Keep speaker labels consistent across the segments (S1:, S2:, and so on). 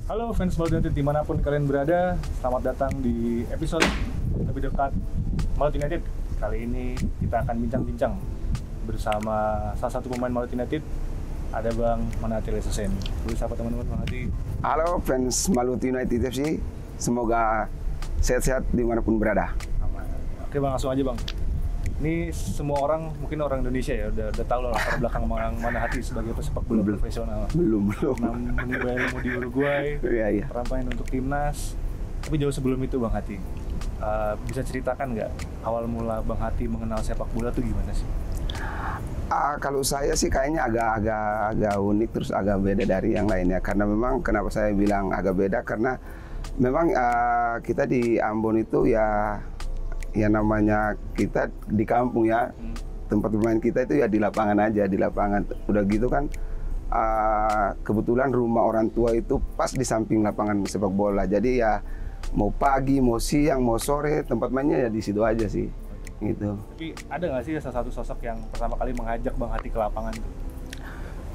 S1: Halo fans Maluku United dimanapun kalian berada, selamat datang di episode lebih dekat Maluku United. Kali ini kita akan bincang-bincang bersama salah satu pemain Maluku United, ada Bang Manhati Lesusen. Boleh sapa teman-teman Bang Hati.
S2: Halo fans Maluku United FC, semoga sehat-sehat dimanapun berada.
S1: Aman. Oke Bang, langsung aja Bang. Ini semua orang, mungkin orang Indonesia ya, udah tahu lah latar belakang Bang Manhati sebagai pesepak bola profesional.
S2: Belum.
S1: Meninggal ilmu di Uruguay,
S2: Iya.
S1: pernah main untuk timnas. Tapi jauh sebelum itu Bang Hati, bisa ceritakan nggak awal mula Bang Hati mengenal sepak bola tuh gimana sih?
S2: Kalau saya sih kayaknya agak unik, terus agak beda dari yang lainnya. Karena memang kenapa saya bilang agak beda, karena memang kita di Ambon itu ya namanya kita di kampung ya, tempat bermain kita itu ya di lapangan aja, di lapangan. Udah gitu kan kebetulan rumah orang tua itu pas di samping lapangan sepak bola. Jadi ya mau pagi, mau siang, mau sore, tempat mainnya ya di situ aja sih. Gitu.
S1: Tapi ada nggak sih salah satu sosok yang pertama kali mengajak Bang Hati ke lapangan itu?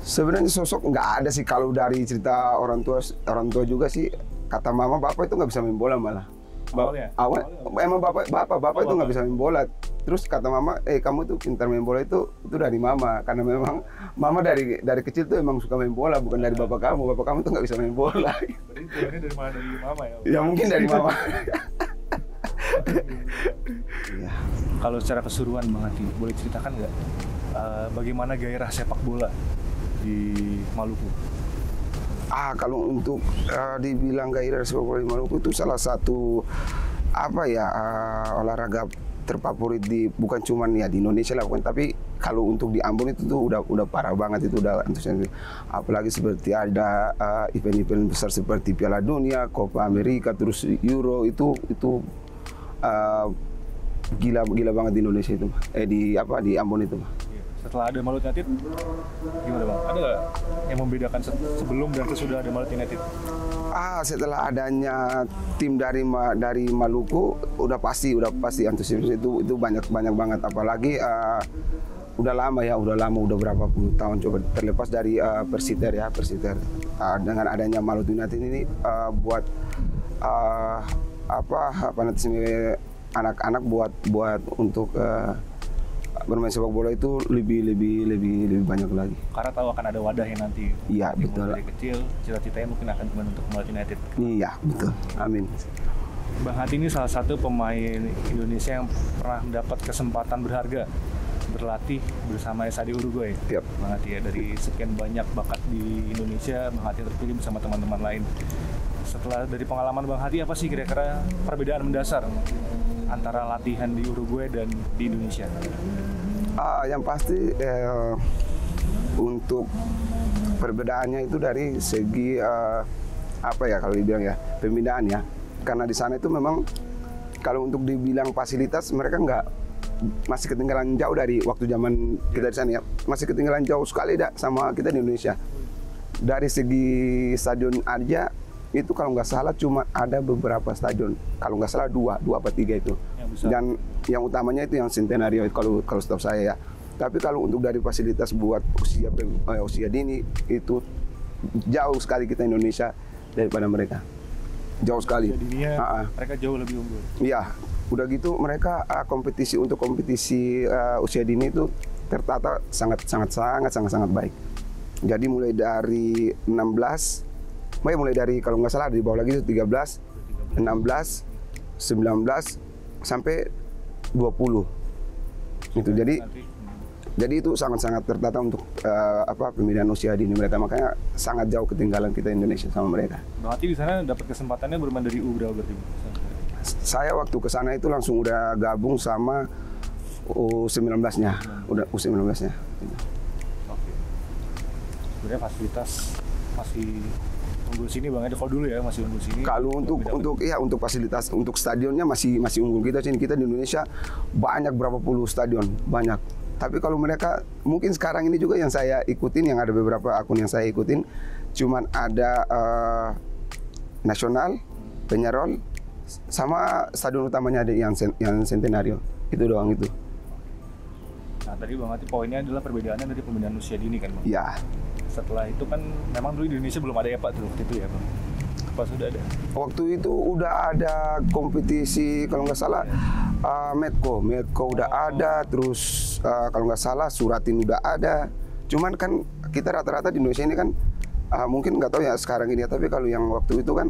S2: Sebenarnya sosok nggak ada sih, kalau dari cerita orang tua juga sih, kata mama bapak itu nggak bisa main bola malah. Emang bapak itu nggak bisa main bola. Terus kata mama, kamu tuh pintar main bola itu dari mama, karena memang mama dari kecil tuh emang suka main bola, bukan dari bapak kamu tuh nggak bisa main bola.
S1: Berarti tujuannya dari mana, dari mama ya?
S2: Ya mungkin dari mama. Ya.
S1: Kalau secara keseluruhan Bang Hati, boleh ceritakan nggak bagaimana gairah sepak bola di Maluku?
S2: Kalau untuk dibilang gairah sepak bola di Maluku itu salah satu olahraga terfavorit bukan cuman ya di Indonesia lah, bukan, tapi kalau untuk di Ambon itu tuh udah parah banget, itu udah antusias. Apalagi seperti ada event-event besar seperti Piala Dunia, Copa America, terus Euro, itu gila banget di Indonesia itu, di Ambon itu.
S1: Setelah ada Maluku United, gimana Bang? Ada nggak yang membedakan sebelum dan sesudah ada Maluku United?
S2: Setelah adanya tim dari Maluku, udah pasti antusias itu banyak banget. Apalagi udah lama, udah berapa puluh tahun coba terlepas dari Persiter. Dengan adanya Maluku United ini buat anak-anak buat untuk bermain sepak bola itu lebih banyak lagi.
S1: Karena tahu akan ada wadahnya nanti.
S2: Iya, betul.
S1: Dari kecil, cita-citanya mungkin akan bermain untuk Maluku United.
S2: Iya, betul. Amin.
S1: Bang Hati ini salah satu pemain Indonesia yang pernah mendapat kesempatan berharga berlatih bersama SAD Uruguay.
S2: Yep.
S1: Bang Hati ya, dari sekian banyak bakat di Indonesia, Bang Hati terpilih bersama teman-teman lain. Setelah dari pengalaman Bang Hati, apa sih kira-kira perbedaan mendasar antara latihan di Uruguay dan di Indonesia?
S2: Yang pasti untuk perbedaannya itu dari segi kalau dibilang ya pembinaan ya, karena di sana itu memang kalau untuk dibilang fasilitas mereka masih ketinggalan jauh dari waktu zaman kita di sana ya, masih ketinggalan jauh sekali sama kita di Indonesia. Dari segi stadion aja itu kalau nggak salah cuma ada beberapa stadion, kalau nggak salah dua apa tiga itu, dan yang utamanya itu yang Centenario kalau setahu saya ya. Tapi kalau untuk dari fasilitas buat usia dini itu jauh sekali kita Indonesia daripada mereka, jauh sekali.
S1: Usia dininya mereka jauh lebih unggul.
S2: Iya, udah gitu mereka kompetisi usia dini itu tertata sangat baik. Jadi mulai dari 16, mulai dari kalau nggak salah di bawah lagi itu 13, 16, 19 sampai 20. Itu jadi itu sangat tertata untuk pembinaan usia dini mereka, makanya sangat jauh ketinggalan kita Indonesia sama mereka.
S1: Berarti di sana dapat kesempatannya bermain dari U berapa berarti?
S2: Saya waktu ke sana itu langsung udah gabung sama U19-nya, udah U19-nya.
S1: Oke. Sebenarnya fasilitas masih unggul sini Bang, kalau dulu ya masih unggul sini.
S2: Kalau untuk fasilitas, untuk stadionnya masih unggul kita sini. Kita di Indonesia banyak berapa puluh stadion, banyak. Tapi kalau mereka mungkin sekarang ini juga yang saya ikutin, yang ada beberapa akun yang saya ikutin, cuman ada Nasional, Peñarol, sama stadion utamanya ada yang Centenario. Itu doang itu.
S1: Nah tadi Bang Hati poinnya adalah perbedaannya dari pembinaan usia dini kan Bang?
S2: Iya.
S1: Setelah itu kan memang dulu di Indonesia belum ada ya Pak waktu itu ya Bang? apa sudah ada?
S2: Waktu itu udah ada kompetisi kalau nggak salah Medco udah ada, terus kalau nggak salah Suratin udah ada. Cuman kan kita rata-rata di Indonesia ini kan mungkin nggak tahu ya sekarang ini ya, tapi kalau yang waktu itu kan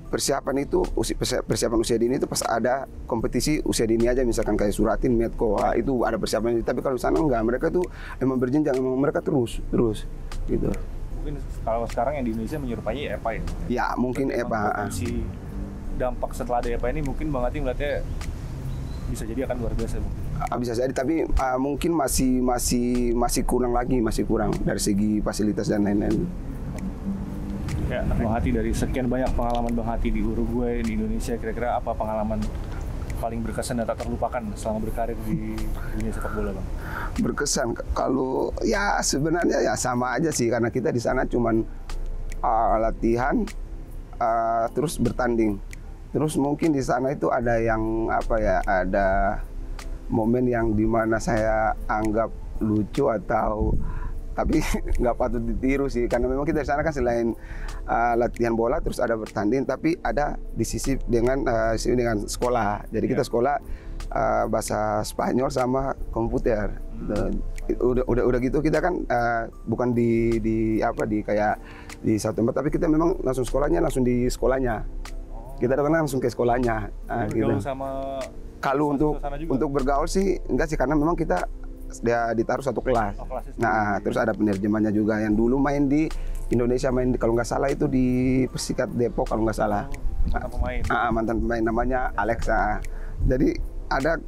S2: persiapan usia dini itu pas ada kompetisi usia dini aja, misalkan kayak Suratin, Medco, itu ada persiapan. Tapi kalau sana enggak, mereka tuh emang berjenjang, emang mereka terus gitu.
S1: Mungkin kalau sekarang yang di Indonesia menyerupai EPA ya?
S2: Ya mungkin EPA.
S1: Si dampak setelah ada EPA ini mungkin Bang Hati melihatnya bisa jadi akan luar biasa mungkin.
S2: Bisa jadi, tapi mungkin masih kurang dari segi fasilitas dan lain-lain.
S1: Ya, Bang Hati, dari sekian banyak pengalaman Bang Hati di Uruguay, di Indonesia, kira-kira apa pengalaman paling berkesan dan tak terlupakan selama berkarir di dunia sepak bola, Bang?
S2: Berkesan, kalau ya sebenarnya ya sama aja sih, karena kita di sana cuman latihan, terus bertanding. Terus mungkin di sana itu ada yang ada momen yang dimana saya anggap lucu atau tapi nggak patut ditiru sih, karena memang kita di sana kan selain latihan bola terus ada bertanding, tapi ada di sisi dengan sekolah. Jadi kita sekolah bahasa Spanyol sama komputer. Udah gitu kita kan bukan di kayak di satu tempat, tapi kita memang langsung langsung di sekolahnya. Kita datang langsung ke sekolahnya. Gitu.
S1: Sama
S2: kalau untuk bergaul sih enggak sih, karena memang kita dia ditaruh satu kelas. Nah, terus ada penerjemahnya juga yang dulu main di Indonesia, kalau nggak salah itu di Persikat Depok kalau nggak salah. Mantan pemain namanya Alexa. Jadi ada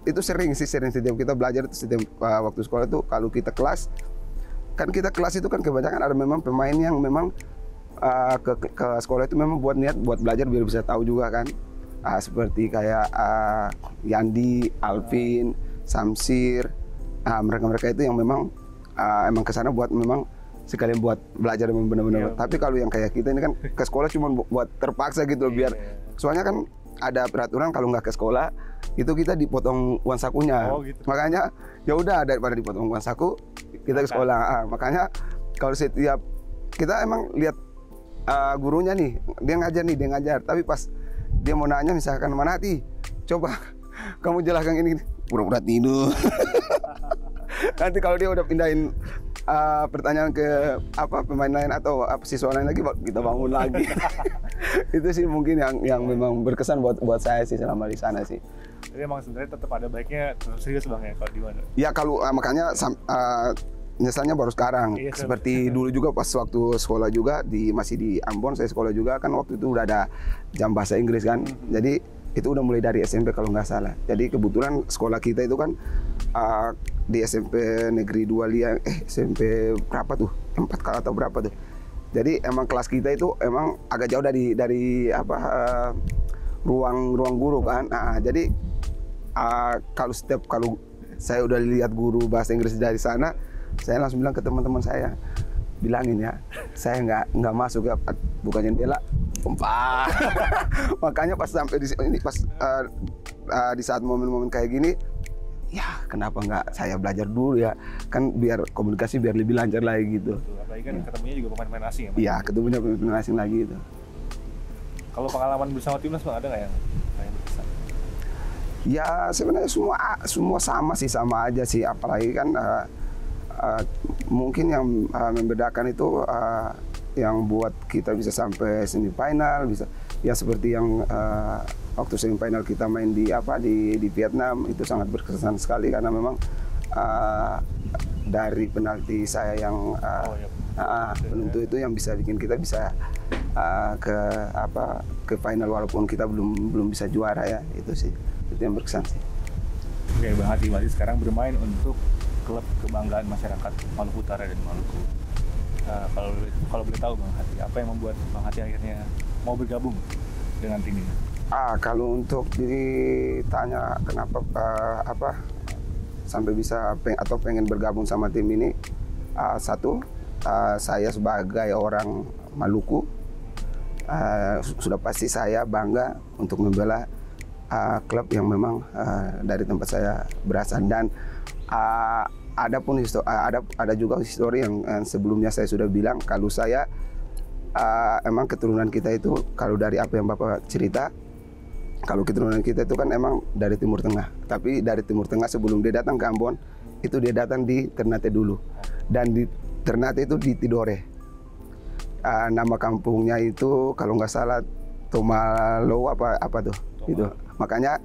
S2: itu sering setiap kita belajar itu setiap waktu sekolah itu, kalau kita kelas itu kan kebanyakan ada memang pemain yang memang ke sekolah itu memang buat belajar biar bisa tahu juga kan. Seperti kayak Yandi, Alvin, Samsir, mereka itu yang memang emang kesana buat memang sekalian buat belajar memang benar-benar. Tapi kalau yang kayak kita ini kan ke sekolah cuma buat terpaksa gitu biar soalnya kan ada peraturan kalau nggak ke sekolah itu kita dipotong uang sakunya. Gitu. Makanya ya udah daripada dipotong uang saku kita ke sekolah. Makanya kalau setiap kita emang lihat gurunya nih dia ngajar, tapi pas dia mau nanya misalkan Mana Hati, coba kamu jelaskan ini, pura-pura tidur. Nanti kalau dia udah pindahin pertanyaan ke pemain lain atau siswa lain lagi, kita bangun lagi. Itu sih mungkin yang memang berkesan buat saya sih selama di sana sih.
S1: Jadi emang sebenarnya tetap ada baiknya, serius Bang ya kalau di mana?
S2: Ya kalau makanya nyesalnya baru sekarang. Seperti dulu juga pas waktu sekolah juga masih di Ambon, saya sekolah juga kan waktu itu udah ada jam bahasa Inggris kan. Jadi itu udah mulai dari SMP kalau nggak salah. Jadi kebetulan sekolah kita itu kan di SMP Negeri 2 Liang, SMP berapa tuh? 4 atau berapa tuh? Jadi emang kelas kita itu emang agak jauh dari ruang guru kan. Jadi kalau saya udah lihat guru bahasa Inggris dari sana, saya langsung bilang ke teman-teman saya, bilangin ya, saya nggak masuk ya, bukan jendela. Makanya pas sampai di sini, di saat momen-momen kayak gini, ya kenapa nggak saya belajar dulu ya, kan biar komunikasi biar lebih lancar lagi gitu.
S1: Apalagi kan ketemunya juga pemain-pemain asing ya?
S2: Iya, ketemunya pemain asing lagi gitu.
S1: Kalau pengalaman bersama timnas Bang, ada nggak yang berkesan?
S2: Ya sebenarnya semua sama aja sih, apalagi kan mungkin yang membedakan itu yang buat kita bisa sampai semifinal, bisa ya seperti yang waktu semifinal kita main di Vietnam, itu sangat berkesan sekali karena memang dari penalti saya yang penentu itu yang bisa bikin kita bisa ke final walaupun kita belum bisa juara ya, itu sih itu yang berkesan sih.
S1: Oke, Bang Hati sekarang bermain untuk klub kebanggaan masyarakat Maluku Utara dan Maluku. Kalau boleh tahu Bang Hati, apa yang membuat Bang Hati akhirnya mau bergabung dengan tim ini?
S2: Kalau untuk ditanya kenapa sampai bisa pengen bergabung sama tim ini, satu, saya sebagai orang Maluku sudah pasti saya bangga untuk membela klub yang memang dari tempat saya berasal, dan ada juga histori yang sebelumnya saya sudah bilang kalau saya emang keturunan kita itu kalau dari apa yang Bapak cerita, kalau keturunan kita itu kan emang dari Timur Tengah. Tapi dari Timur Tengah sebelum dia datang ke Ambon, itu dia datang di Ternate dulu. Dan di Ternate itu di Tidore. Nama kampungnya itu kalau nggak salah Tomalo apa tuh. Itu. Makanya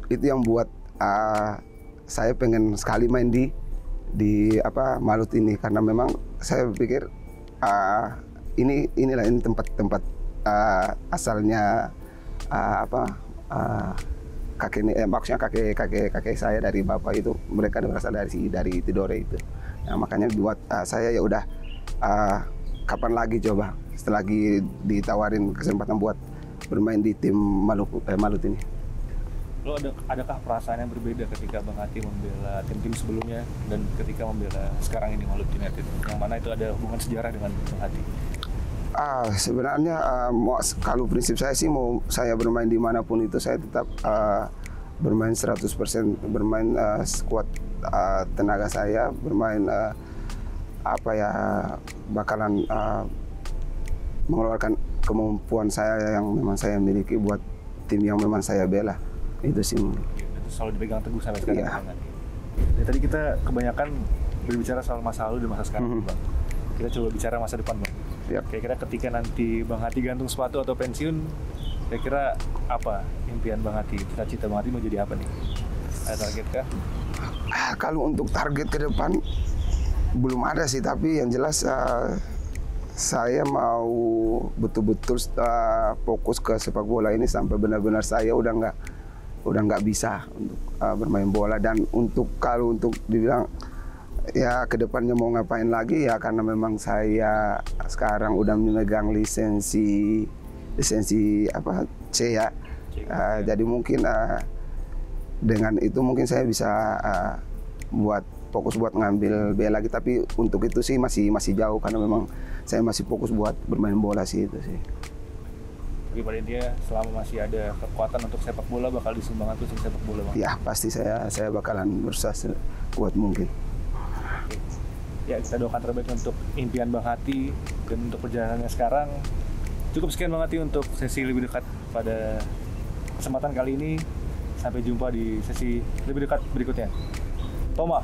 S2: itu yang buat saya pengen sekali main di Malut ini, karena memang saya pikir ini tempat asalnya maksudnya kakek saya dari bapak itu, mereka berasal dari Tidore itu. Nah, makanya buat saya ya udah kapan lagi coba setelah lagi ditawarin kesempatan buat bermain di tim Malut ini.
S1: Lo adakah perasaan yang berbeda ketika Bang Hati membela tim-tim sebelumnya dan ketika membela sekarang ini Malut United, yang mana itu ada hubungan sejarah dengan Bang Hati?
S2: Sebenarnya kalau prinsip saya sih, mau saya bermain dimanapun itu saya tetap bermain 100%, bermain sekuat tenaga saya, bermain bakalan mengeluarkan kemampuan saya yang memang saya miliki buat tim yang memang saya bela. Itu sih.
S1: Itu selalu dipegang teguh sampai sekarang.
S2: Iya.
S1: Ya, tadi kita kebanyakan berbicara soal masa lalu dan masa sekarang, Bang. Kita coba bicara masa depan, Bang.
S2: Yep.
S1: Kira-kira ketika nanti Bang Hati gantung sepatu atau pensiun, kira-kira apa impian Bang Hati, cita-cita Bang Hati mau jadi apa nih? Ada target kah?
S2: Kalau untuk target ke depan belum ada sih, tapi yang jelas saya mau betul-betul fokus ke sepak bola ini sampai benar-benar saya udah nggak bisa untuk bermain bola. Dan kalau untuk dibilang ya kedepannya mau ngapain lagi, ya karena memang saya sekarang udah memegang lisensi C ya. Jadi mungkin dengan itu mungkin saya bisa fokus buat ngambil B lagi, tapi untuk itu sih masih jauh, karena memang saya masih fokus buat bermain bola sih, itu sih.
S1: Tapi pada intinya selama masih ada kekuatan untuk sepak bola bakal disumbang untuk sepak bola, Bang.
S2: Ya pasti saya bakalan berusaha sekuat mungkin.
S1: Ya, kita doakan terbaik untuk impian Bang Hati dan untuk perjalanannya sekarang. Cukup sekian Bang Hati untuk sesi lebih dekat pada kesempatan kali ini. Sampai jumpa di sesi lebih dekat berikutnya. Toma.